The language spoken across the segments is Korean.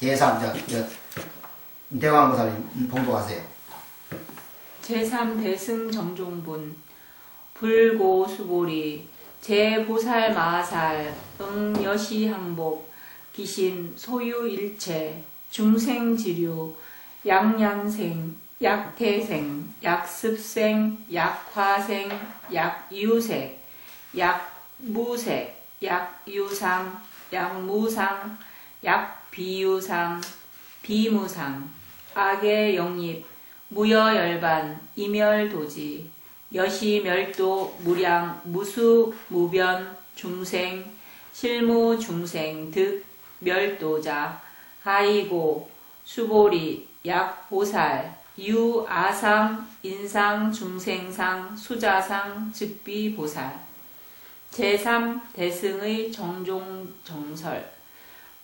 제3, 대왕보살님 봉독하세요. 제3대승정종분 불고수보리 제보살 마살 응여시항복 기신 소유일체 중생지류 약년생 약태생 약습생 약화생 약유색 약무색 약유상 약무상 약비유상 비무상 악의 영립 무여열반 이멸도지 여시멸도 무량 무수 무변 중생 실무 중생 득 멸도자 하이고 수보리 약보살 유아상 인상 중생상 수자상 즉비보살 제3대승의 정종정설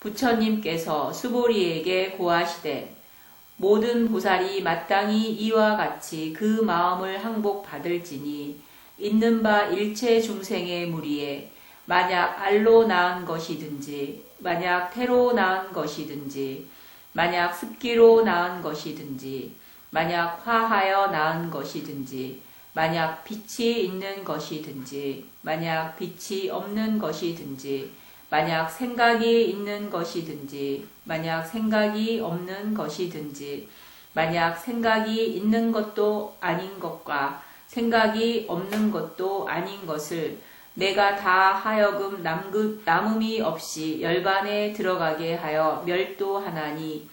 부처님께서 수보리에게 고하시되 모든 보살이 마땅히 이와 같이 그 마음을 항복받을지니 있는 바 일체 중생의 무리에 만약 알로 낳은 것이든지 만약 태로 낳은 것이든지 만약 습기로 낳은 것이든지 만약 화하여 낳은 것이든지 만약 빛이 있는 것이든지 만약 빛이 없는 것이든지 만약 생각이 있는 것이든지 만약 생각이 없는 것이든지 만약 생각이 있는 것도 아닌 것과 생각이 없는 것도 아닌 것을 내가 다 하여금 남음이 없이 열반에 들어가게 하여 멸도하나니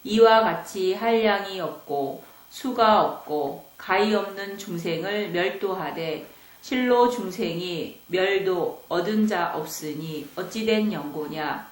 이와 같이 한량이 없고 수가 없고 가히 없는 중생을 멸도하되 실로 중생이 멸도 얻은 자 없으니 어찌된 연고냐.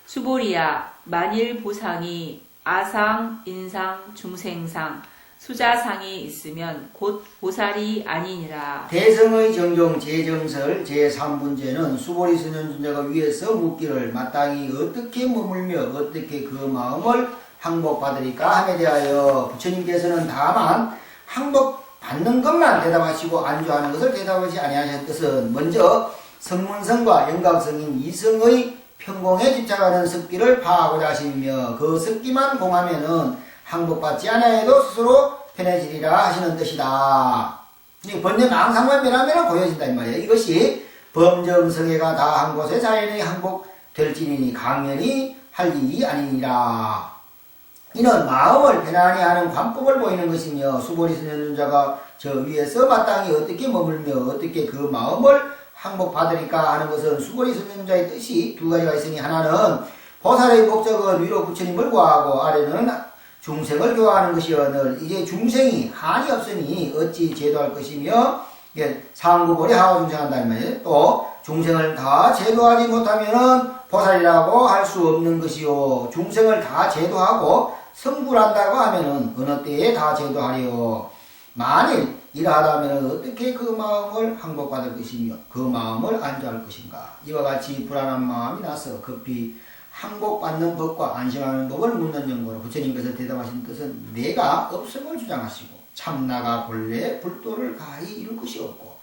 수보리야 만일 보상이 아상, 인상, 중생상, 수자상이 있으면 곧 보살이 아니니라. 대성의 정종 제정설 제3문제는 수보리 선현존자가 위에서 묻기를 마땅히 어떻게 머물며 어떻게 그 마음을 항복받으리까 함에 대하여 부처님께서는 다만 항복받는 것만 대답하시고 안주하는 것을 대답하지 아니하신 것은 먼저 성문성과 영각성인 이성의 평공에 집착하는 습기를 파하고자 하시며 그 습기만 공하면은 항복받지 않아도 스스로 편해지리라 하시는 뜻이다. 번뇌 망상만 변하면 고여진다 이 말이에요. 이것이 범정성애가 다 한 곳에 자연히 항복될지니 강연히 할 일이 아니니라. 이는 마음을 편안히 하는 관법을 보이는 것이며 수보리 선현존자가 저 위에서 마땅히 어떻게 머물며 어떻게 그 마음을 항복받으리까 하는 것은 수보리 선현존자의 뜻이 두 가지가 있으니 하나는 보살의 목적은 위로 부처님을 구하고 아래는 중생을 교화하는 것이오늘 이제 중생이 한이 없으니 어찌 제도할 것이며 상구보리 하와 중생한다는 말이에요. 또 중생을 다 제도하지 못하면은 보살이라고 할 수 없는 것이요 중생을 다 제도하고 성불한다고 하면은 어느 때에 다 제도하리요. 만일 이러하다면 어떻게 그 마음을 항복받을 것이며 그 마음을 안주할 것인가. 이와 같이 불안한 마음이 나서 급히 항복받는 법과 안심하는 법을 묻는 연고로 부처님께서 대답하신 뜻은 내가 없음을 주장하시고 참나가 본래 불도를 가히 이룰 것이 없고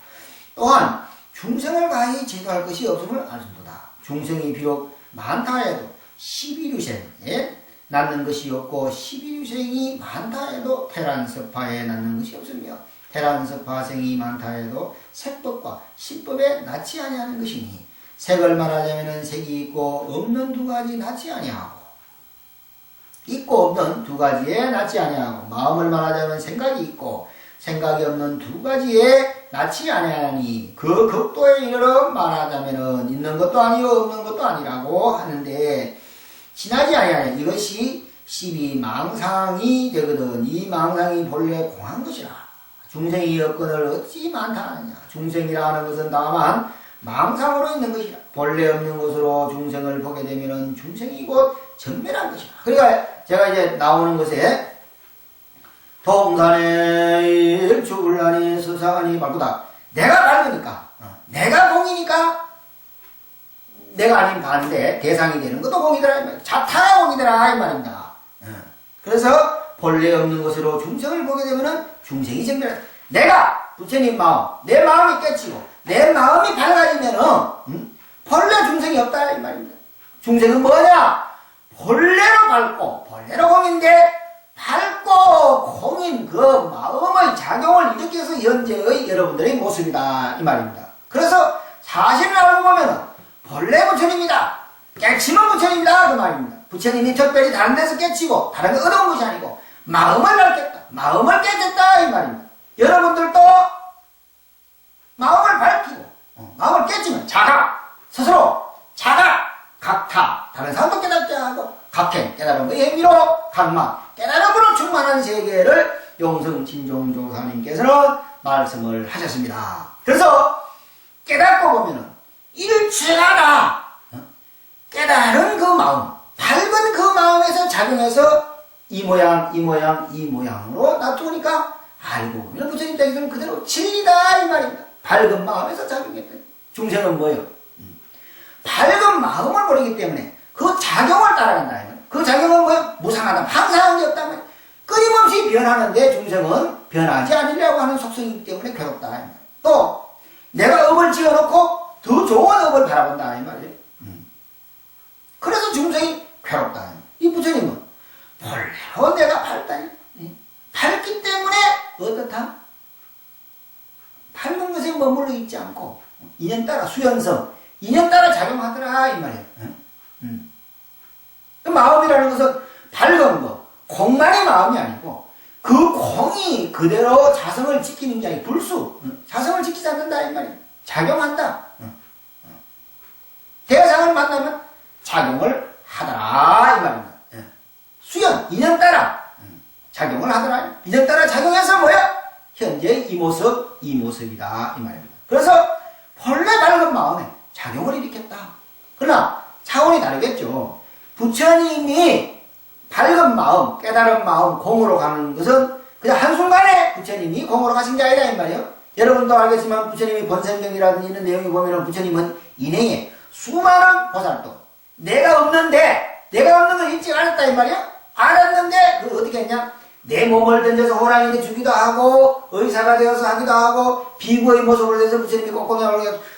또한 중생을 가히 제도할 것이 없음을 아신도다. 중생이 비록 많다 해도 12유생에 낳는 것이 없고 12유생이 많다 해도 태란섭파에 낳는 것이 없으며 태란섭파생이 많다 해도 색법과 신법에 낳지 아니하는 것이니 색을 말하자면 색이 있고 없는 두 가지 낳지 아니하고 있고 없는 두 가지에 낳지 아니하고 마음을 말하자면 생각이 있고 생각이 없는 두 가지에 낳지 아니하니 그 극도에 이르러 말하자면 있는 것도 아니요 없는 것도 아니라고 하는데 지나지 아니하니 이것이 12망상이 되거든. 이 망상이 본래 공한 것이라. 중생이 여건을 어찌 많다 하느냐. 중생이라 하는 것은 다만 망상으로 있는 것이라. 본래 없는 것으로 중생을 보게 되면은 중생이 곧 전멸한 것이라. 그러니까 제가 이제 나오는 것에 동산에 일주불란이 서사하니 말고다. 내가 밝으니까, 내가 공이니까 내가 아닌 반대 대상이 되는 것도 공이더라. 자타가 공이더라 이 말입니다. 그래서 본래 없는 것으로 중생을 보게 되면은 중생이 전멸한다. 내가 부처님 마음, 내 마음이 깨치고 내 마음이 밝아지면은 본래 중생이 없다 이 말입니다. 중생은 뭐냐? 본래로 밝고 본래로 공인데 밝고 공인 그 마음의 작용을 일으켜서 현재의 여러분들의 모습이다 이 말입니다. 그래서 사실을 알고 보면은 본래 부처님이다, 깨치는 부처님이다 그 말입니다. 부처님이 특별히 다른 데서 깨치고 다른 거 얻어온 것이 아니고 마음을 밝혔다, 마음을 깨쳤다 이 말입니다. 여러분들도 마음을 밝히고 마음을 깨치면 자각, 스스로 자각, 각타, 다른 사람도 깨닫게 하고 각행, 깨달음의 행위로 각망, 깨달음으로 충만한 세계를 용성 진종조사님께서는 말씀을 하셨습니다. 그래서 깨닫고 보면은 일체하다, 깨달은 그 마음, 밝은 그 마음에서 작용해서 이 모양, 이 모양, 이 모양으로 놔두니까 알고 보면 부처님 댁에서는 그대로 진리다 이 말입니다. 밝은 마음에서 작용했다. 중생은 뭐예요? 밝은 마음을 모르기 때문에 그 작용을 따라간다. 그 작용은 뭐예요? 무상하다. 항상한 게 없다면 끊임없이 변하는데 중생은 변하지 않으려고 하는 속성이기 때문에 괴롭다. 또 내가 업을 지어놓고 더 좋은 업을 바라본다. 이 말이에요. 그래서 중생이 괴롭다. 이 부처님은 본래로 내가 밝다. 밝기 때문에 어떻다? 밝은 것에 머물러 있지 않고 인연 따라 수연성, 인연 따라 작용하더라 이 말이에요. 그 마음이라는 것은 밝은 거, 공만의 마음이 아니고 그 공이 그대로 자성을 지키는 게 아니고 불수, 자성을 지키지 않는다 이 말이에요. 작용한다. 대상을 만나면 작용을 하더라 이 말입니다. 수연, 인연 따라 작용을 하더라. 인연 따라 작용해서 뭐야? 현재 이 모습, 이 모습이다 이 말입니다. 그래서 본래 밝은 마음에 작용을 일으켰다. 그러나 차원이 다르겠죠. 부처님이 밝은 마음, 깨달은 마음, 공으로 가는 것은 그냥 한순간에 부처님이 공으로 가신 게 아니라 이 말이에요. 여러분도 알겠지만 부처님이 본생경이라든지 이런 내용이 보면 부처님은 인행에 수많은 보살도 내가 없는 걸 일찍 알았다 이 말이에요. 알았는데 그 어떻게 했냐? 내 몸을 던져서 호랑이를 주기도 하고 의사가 되어서 하기도 하고 비구의 모습으로 돼서 부처님이 꼭꼭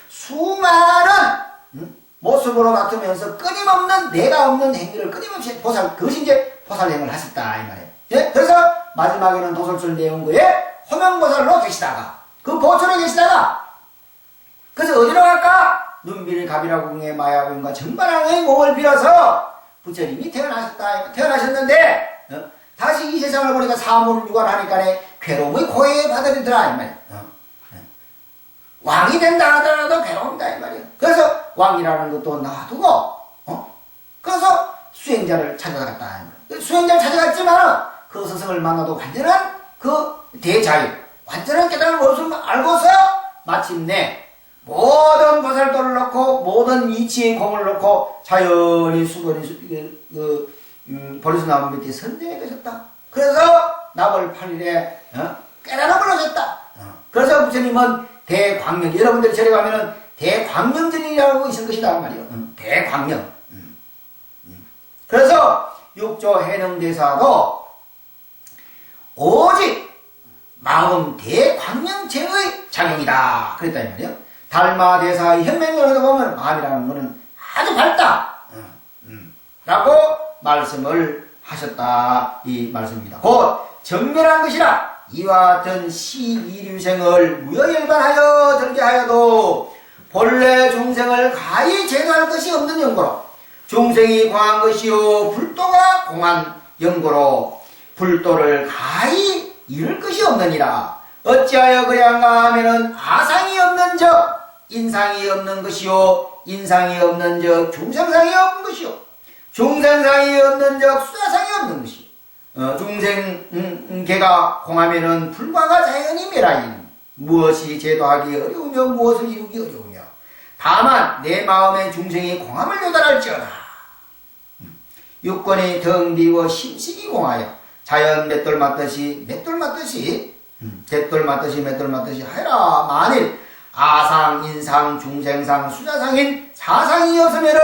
수많은 모습으로 나타면서 끊임없는 내가 없는 행위를 끊임없이 보살, 그것이 이제 보살행을 하셨다 이 말이에요. 예? 그래서 마지막에는 도솔출 내용구에 호명보살로 계시다가 그 보초에 계시다가 그래서 어디로 갈까? 눈비리 가비라궁의 마야궁과 정반왕의 몸을 빌어서 부처님이 태어나셨는데 다시 이 세상을 보니까 사문을 유관하니까 괴로움의 고해에 받아들이더라 이 말이에요. 왕이 된다 하더라도 괴로움이다 이 말이에요. 그래서 왕이라는 것도 놔두고 그래서 수행자를 찾아갔다 이 말이에요. 수행자를 찾아갔지만 그 스승을 만나도 완전한 그 대자유, 완전한 깨달음을 알고서 마침내 모든 보살도를 놓고 모든 이치의 공을 놓고 자연히 수건이 버리수 나무 밑에 선정해 계셨다. 그래서 나월 8일에 깨달음을 얻었다. 그래서 부처님은 대광명, 여러분들이 절에 가면은 대광명전이라고 있을 것이다 말이에요. 대광명. 그래서 육조 해능대사도 오직 마음 대광명체의 작용이다 그랬다 이 말이에요. 달마대사의 현명론을 보면 마음이라는 것은 아주 밝다 라고 말씀을 하셨다 이 말씀입니다. 곧 정멸한 것이라 이와 같은 시이류생을 무여일반하여 들게 하여도 본래 중생을 가히 제도할 것이 없는 연고로 중생이 공한 것이요 불도가 공한 연고로 불도를 가히 이룰 것이 없느니라. 어찌하여 그리한가 하면은 아상이 없는 적 인상이 없는 것이요 인상이 없는 적 중생상이 없는 것이요 중생상이 없는 적 수자상이 없는 것이요 중생계가 공하면은 불과가 자연히 멸하인 무엇이 제도하기 어려우며 무엇을 이루기 어려우며 다만 내 마음의 중생이 공함을 요달할지어다. 육권이 덩비워 심식이 공하여 자연 맷돌 맞듯이 갯돌 맞듯이 하여라. 만일 아상, 인상, 중생상, 수자상인 사상이 없으면은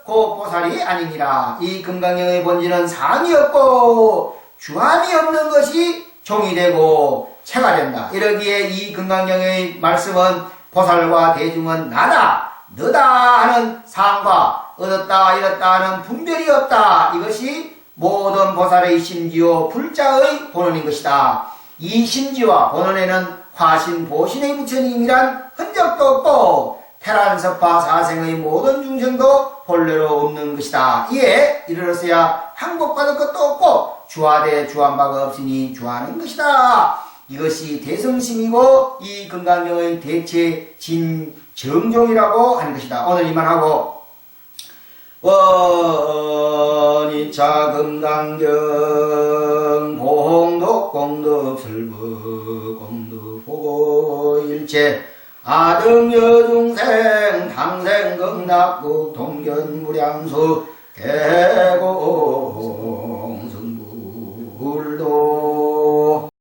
그 보살이 아니니라. 이 금강경의 본질은 상이 없고 주함이 없는 것이 종이 되고 체가 된다. 이러기에 이 금강경의 말씀은 보살과 대중은 나다. 너다 하는 상과 얻었다 잃었다 하는 분별이 없다. 이것이 모든 보살의 심지요 불자의 본원인 것이다. 이 심지와 본원에는 화신 보신의 부처님이란 흔적도 없고 태란섭파 사생의 모든 중생도 본래로 없는 것이다. 이에 이르렀어야 항복받을 것도 없고 주화대 주한 바가 없으니 주하는 것이다. 이것이 대성심이고 이 금강경의 대체 진정종이라고 하는 것이다. 오늘 이만하고 원이차 금강경 봉독 공덕 설부 공덕 보고 일체 아등 여중생 당생 극락국 동견 무량수 개공 성불도